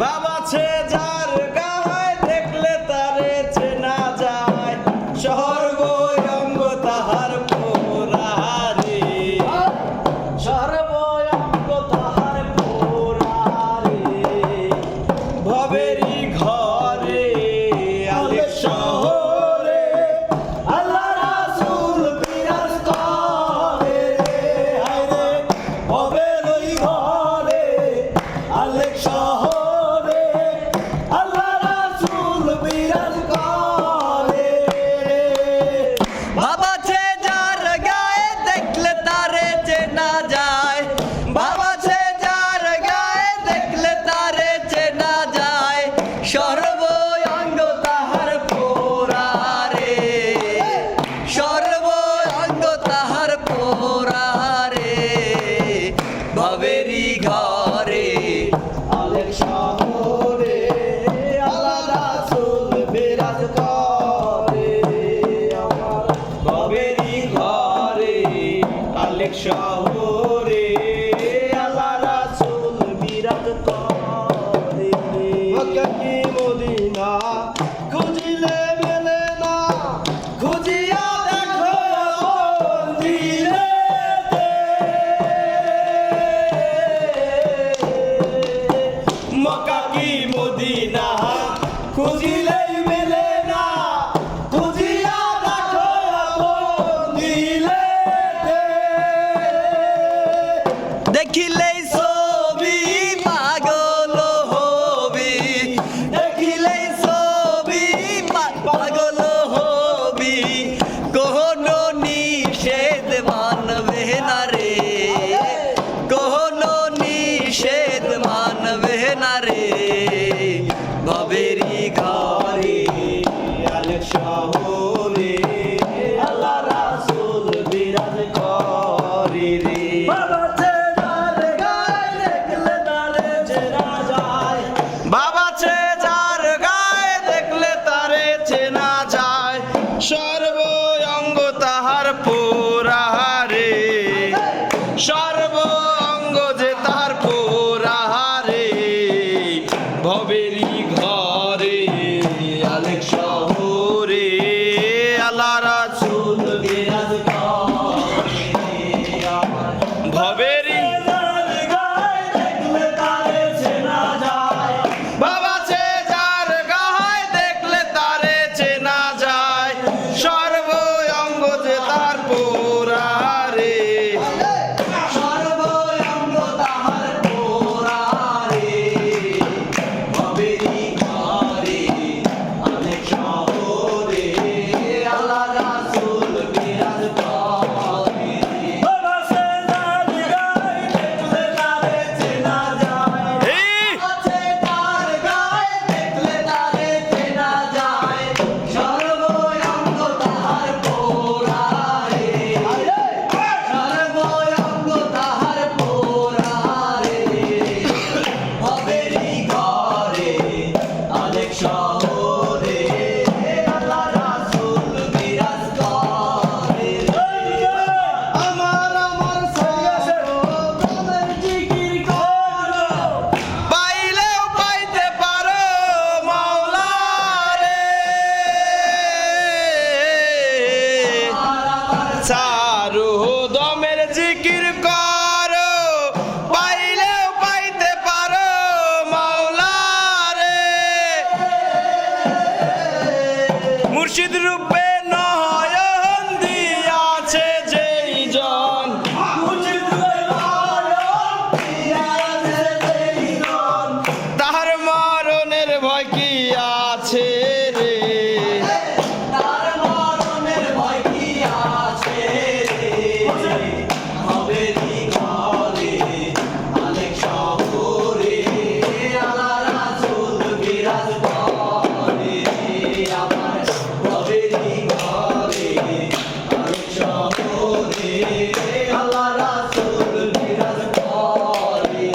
বাবাছে যার গায় দেখলে তারে চেনা যায়, সর্বঙ্গ তাহার পোড়ারে, সর্বঙ্গ তাহার পোড়ারে, ভবেরই ঘরে আলেক শহরে আল্লাহ রাসূল বিরাজ করে রে, হায়রে ভবেরই ঘরে আলেক শহরে আল্লাহ রাসূল বিরাজ করে রে। বাবাছে যার গায়ে দেখলে তারে চেনা যায়, বাবাছে যার গায়ে দেখলে তারে চেনা যায়, সর্বঙ্গ তাহার পোড়ারে, সর্বঙ্গ তাহার পোড়ারে, ভবেরই ঘরে আলেক শহরে আল্লাহ রাসূল বিরাজ করে, আমার ভবেরই ঘরে আলেক শহরে আল্লাহ রাসূল বিরাজ করে। মক্কা কি মদিনা খুঁজিলে মেলে না, খুঁজিয়া দেখো আপন দিলেতে। মক্কা কি মদিনা খুঁজিলেই মেলে না, খুঁজিয়া দেখো আপন দিলেতে। দেখিলেই ছবি পাগল হবি, দেখিলেই ছবি পাগল হবি, কোনো নিষেধ মানবে না রে, কোনো নিষেধ মানবে না রে, ভবেরই ঘরে আলেক শহরে আল্লাহ রাসূল বিরাজ করে রে। বাবাছে যার গায়ে দেখলে তারে চেনা যায়, বাবাছে যার গায়ে দেখলে তারে চেনা যায়, সর্বঙ্গ তাহার পোড়ারে, সর্বঙ্গ যে তার পোড়ারে, ভবেরই ঘরে আলেক শহরে আল্লাহ রাসূল বিরাজ করে, আমার ভবেরই গায়ে দেখলে তারে চেনা যায়, বাবাছে যার গায়ে দেখলে তারে চেনা যায়, সর্বঙ্গ যে তার পোড়ারে, সর্বঙ্গ তাহার পোড়ারে, ভবেরই ঘরে আলেক শহরে আল্লাহ রাসূল বিরাজ করে। বাবাছে যার গায়ে দেখলে তারে চেনা যায়, বাবাছে যার গায়ে দেখলে তারে চেনা যায়, সর্বঙ্গ তাহার পোড়ারে, সর্বঙ্গ তাহার পোড়ারে, ভবেরই ঘরে আলেক শহরে আল্লাহ রাসূল বিরাজ করে। আমার আমার প্রাণের জিকির করো, পাইলেও পাইতে পারো মাওলারে, চারু দমের জিকির করো, পাইলেও পাইতে পারো মাওলারে, মুর্শিদ রূপে নয়ন দিয়াছে যেই জন, মুর্শিদ রূপে নয়ন দিয়াছে যেই জন, তাহার মরণের ভয় কি আছে রে, তার মরণের ভয় কি আছে রে, ভবেরই ঘরে আলেক শহরে আল্লাহ রাসূল বিরাজ করে, আমার ভবেরই ঘরে আলেক শহরে আল্লাহ রাসূল বিরাজ করে।